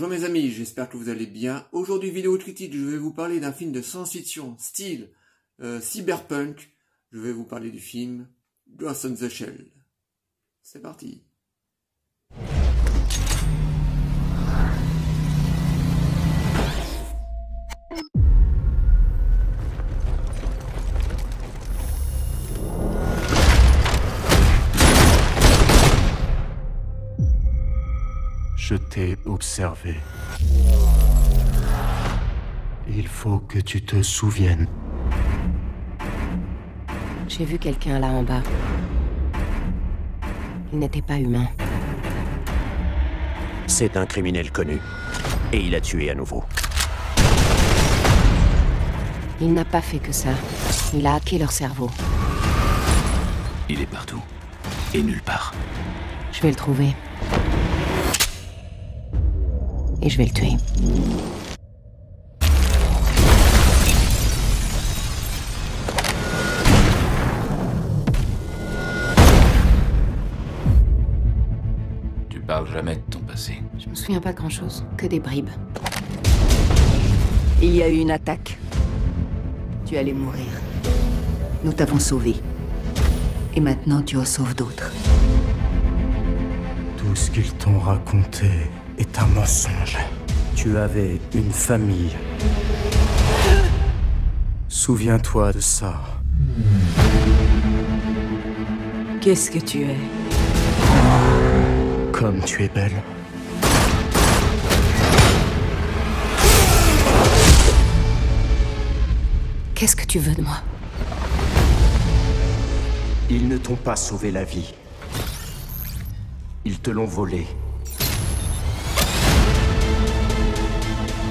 Bonjour mes amis, j'espère que vous allez bien. Aujourd'hui, vidéo critique, je vais vous parler d'un film de science-fiction, style cyberpunk. Je vais vous parler du film Ghost in the Shell. C'est parti. Je t'ai observé. Il faut que tu te souviennes. J'ai vu quelqu'un là en bas. Il n'était pas humain. C'est un criminel connu. Et il a tué à nouveau. Il n'a pas fait que ça. Il a hacké leur cerveau. Il est partout. Et nulle part. Je vais le trouver. Et je vais le tuer. Tu parles jamais de ton passé. Je me souviens pas de grand-chose, que des bribes. Il y a eu une attaque. Tu allais mourir. Nous t'avons sauvé. Et maintenant, tu en sauves d'autres. Tout ce qu'ils t'ont raconté est un mensonge. Tu avais une famille. Souviens-toi de ça. Qu'est-ce que tu es? Comme tu es belle. Qu'est-ce que tu veux de moi? Ils ne t'ont pas sauvé la vie. Ils te l'ont volée.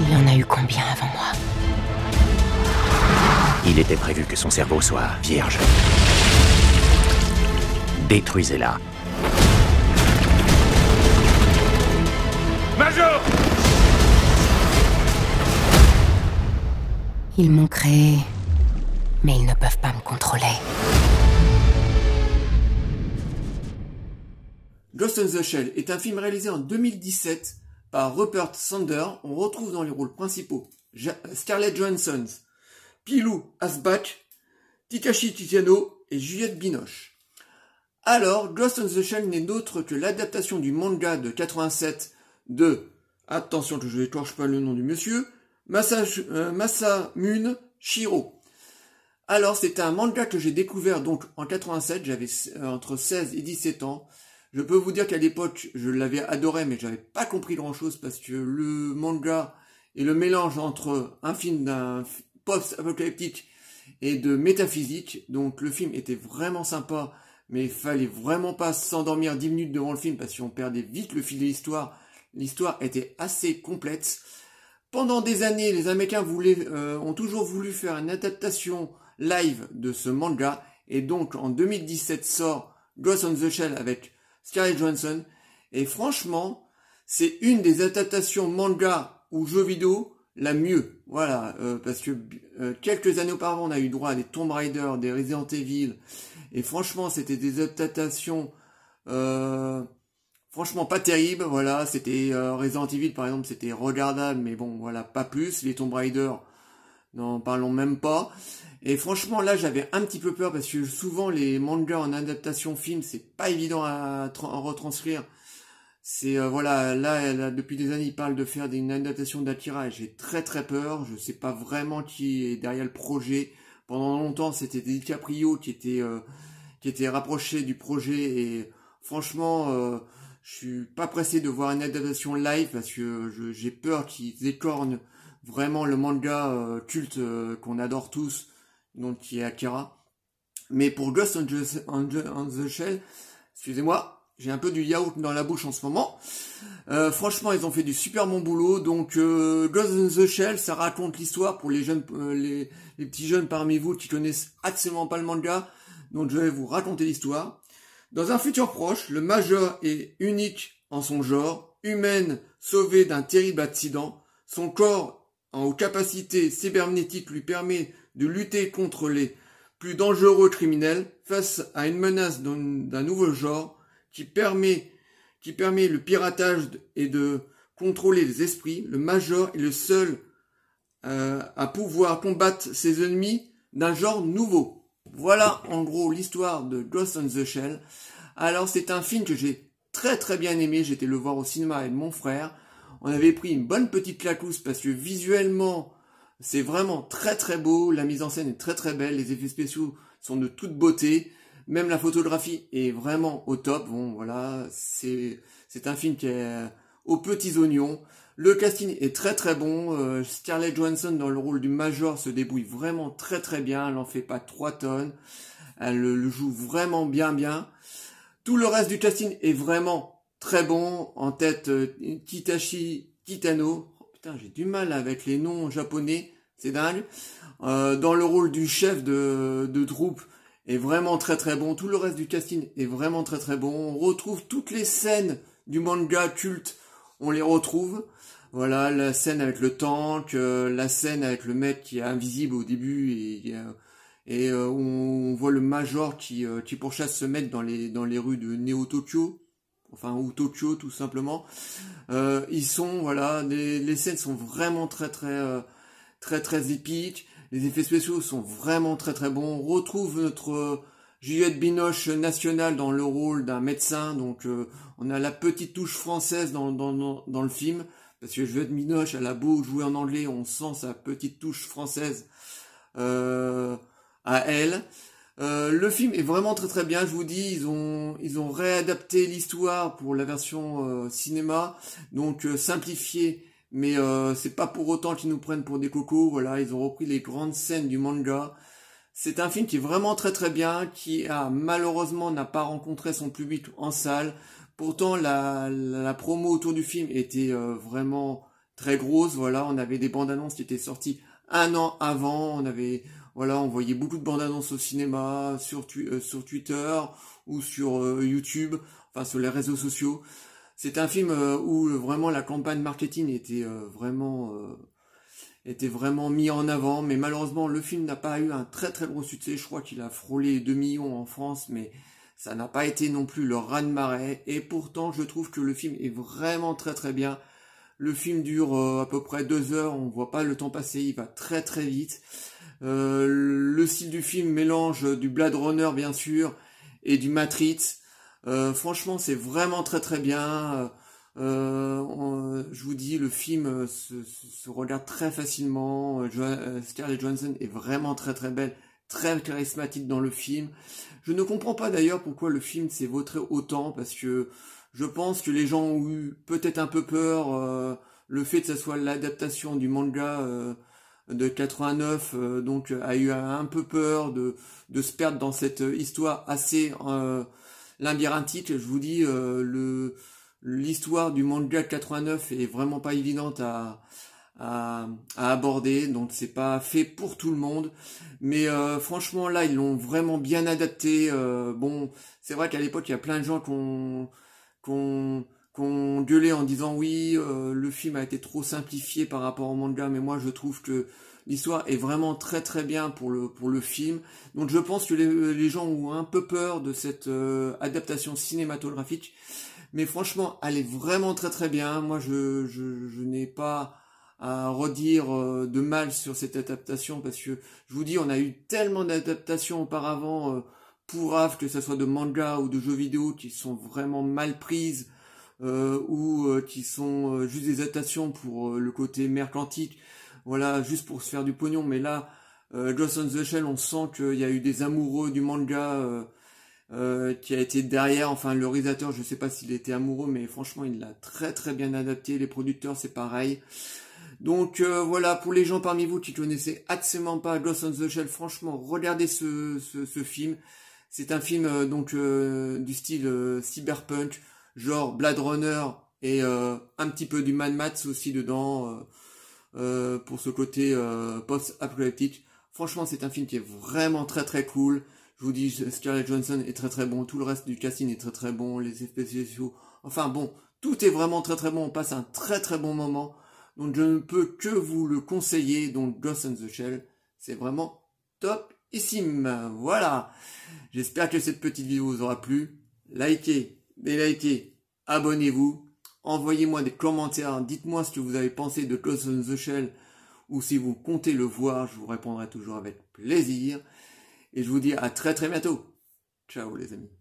Il y en a eu combien avant moi? Il était prévu que son cerveau soit vierge. Détruisez-la. Major! Ils m'ont créé, mais ils ne peuvent pas me contrôler. Ghost in the Shell est un film réalisé en 2017 par Rupert Sanders. On retrouve dans les rôles principaux Scarlett Johansson, Pilou Asbach, Takashi Kitano et Juliette Binoche. Alors, Ghost in the Shell n'est d'autre que l'adaptation du manga de 87 de, attention que je n'écorche pas le nom du monsieur, Masamune Shirow. Alors, c'est un manga que j'ai découvert donc en 87, j'avais entre 16 et 17 ans. Je peux vous dire qu'à l'époque, je l'avais adoré, mais j'avais pas compris grand-chose parce que le manga est le mélange entre un film d'un post-apocalyptique et de métaphysique. Donc le film était vraiment sympa, mais il fallait vraiment pas s'endormir 10 minutes devant le film parce qu'on perdait vite le fil de l'histoire. L'histoire était assez complète. Pendant des années, les Américains ont toujours voulu faire une adaptation live de ce manga. Et donc en 2017 sort Ghost in the Shell avec Scarlett Johansson, et franchement, c'est une des adaptations manga ou jeux vidéo la mieux, voilà, parce que quelques années auparavant, on a eu droit à des Tomb Raider, des Resident Evil, et franchement, c'était des adaptations, franchement pas terribles, voilà, c'était Resident Evil par exemple, c'était regardable, mais bon, voilà, pas plus, les Tomb Raider, n'en parlons même pas. Et franchement, là, j'avais un petit peu peur parce que souvent, les mangas en adaptation film, c'est pas évident à retranscrire. C'est, voilà, là, depuis des années, ils parlent de faire une adaptation d'Akira et j'ai très très peur. Je sais pas vraiment qui est derrière le projet. Pendant longtemps, c'était DiCaprio qui était rapproché du projet et franchement, je suis pas pressé de voir une adaptation live parce que j'ai peur qu'ils écornent vraiment le manga culte qu'on adore tous, donc qui est Akira. Mais pour Ghost in the Shell, excusez-moi, j'ai un peu du yaourt dans la bouche en ce moment. Franchement, ils ont fait du super bon boulot. Donc Ghost in the Shell, ça raconte l'histoire pour les jeunes, les petits jeunes parmi vous qui connaissent absolument pas le manga. Donc je vais vous raconter l'histoire. Dans un futur proche, le Major est unique en son genre, humaine, sauvée d'un terrible accident. Son corps aux capacités cybernétiques lui permet de lutter contre les plus dangereux criminels face à une menace d'un nouveau genre qui permet le piratage et de contrôler les esprits, le Major est le seul à pouvoir combattre ses ennemis d'un genre nouveau. Voilà en gros l'histoire de Ghost in the Shell. Alors c'est un film que j'ai très bien aimé, j'étais le voir au cinéma avec mon frère. On avait pris une bonne petite claquousse parce que visuellement c'est vraiment très beau, la mise en scène est très belle, les effets spéciaux sont de toute beauté, même la photographie est vraiment au top. Bon voilà, c'est un film qui est aux petits oignons. Le casting est très bon, Scarlett Johansson dans le rôle du Major se débrouille vraiment très bien, elle n'en fait pas 3 tonnes, elle le joue vraiment bien. Tout le reste du casting est vraiment très bon, en tête Kitashi Kitano, oh, putain j'ai du mal avec les noms japonais, c'est dingue, dans le rôle du chef de troupe est vraiment très bon, tout le reste du casting est vraiment très bon, on retrouve toutes les scènes du manga culte, on les retrouve. Voilà, la scène avec le tank, la scène avec le mec qui est invisible au début et on voit le Major qui pourchasse ce mec dans les rues de Neo-Tokyo, enfin ou Tokyo tout simplement. Ils sont, voilà, les scènes sont vraiment très épiques, les effets spéciaux sont vraiment très bons. On retrouve notre Juliette Binoche nationale dans le rôle d'un médecin, donc on a la petite touche française dans le film. Parce que Juliette Binoche, elle a beau jouer en anglais, on sent sa petite touche française à elle. Le film est vraiment très bien, je vous dis, ils ont réadapté l'histoire pour la version cinéma, donc simplifié, mais c'est pas pour autant qu'ils nous prennent pour des cocos, voilà, ils ont repris les grandes scènes du manga. C'est un film qui est vraiment très bien, qui malheureusement n'a pas rencontré son public en salle. Pourtant, la promo autour du film était vraiment très grosse. Voilà, on avait des bandes annonces qui étaient sorties 1 an avant. On voyait beaucoup de bandes annonces au cinéma, sur Twitter ou sur YouTube, enfin sur les réseaux sociaux. C'est un film où vraiment la campagne marketing était vraiment mis en avant. Mais malheureusement, le film n'a pas eu un très gros succès. Je crois qu'il a frôlé 2 millions en France, mais ça n'a pas été non plus le raz-de-marée, et pourtant je trouve que le film est vraiment très bien. Le film dure à peu près 2 heures, on voit pas le temps passer, il va très vite. Le style du film mélange du Blade Runner bien sûr, et du Matrix. Franchement c'est vraiment très bien. Je vous dis, le film se regarde très facilement. Scarlett Johansson est vraiment très belle, très charismatique dans le film. Je ne comprends pas d'ailleurs pourquoi le film s'est vautré autant, parce que je pense que les gens ont eu peut-être un peu peur, le fait que ce soit l'adaptation du manga de 89, donc a eu un peu peur de se perdre dans cette histoire assez labyrinthique. Je vous dis, l'histoire du manga de 89 est vraiment pas évidente à aborder, donc c'est pas fait pour tout le monde, mais franchement là ils l'ont vraiment bien adapté. Bon, c'est vrai qu'à l'époque il y a plein de gens qu'on gueulé en disant oui, le film a été trop simplifié par rapport au manga, mais moi je trouve que l'histoire est vraiment très bien pour le film. Donc je pense que les gens ont un peu peur de cette adaptation cinématographique, mais franchement elle est vraiment très bien. Moi je n'ai pas à redire de mal sur cette adaptation, parce que je vous dis, on a eu tellement d'adaptations auparavant pourraves, que ce soit de manga ou de jeux vidéo, qui sont vraiment mal prises, ou qui sont juste des adaptations pour le côté mercantile, voilà, juste pour se faire du pognon. Mais là, Ghost in the Shell, on sent qu'il y a eu des amoureux du manga qui a été derrière. Enfin, le réalisateur, je sais pas s'il était amoureux, mais franchement il l'a très bien adapté. Les producteurs c'est pareil. Donc voilà, pour les gens parmi vous qui connaissaient absolument pas Ghost in the Shell, franchement regardez ce film. C'est un film du style cyberpunk, genre Blade Runner, et un petit peu du Mad Max aussi dedans, pour ce côté post-apocalyptique. Franchement c'est un film qui est vraiment très cool. Je vous dis, Scarlett Johansson est très bon, tout le reste du casting est très bon, les effets spéciaux, enfin bon, tout est vraiment très bon, on passe un très bon moment. Donc je ne peux que vous le conseiller. Donc Ghost in the Shell, c'est vraiment topissime. Voilà, j'espère que cette petite vidéo vous aura plu. Likez, délikez, abonnez-vous. Envoyez-moi des commentaires, dites-moi ce que vous avez pensé de Ghost in the Shell, ou si vous comptez le voir, je vous répondrai toujours avec plaisir. Et je vous dis à très très bientôt. Ciao les amis.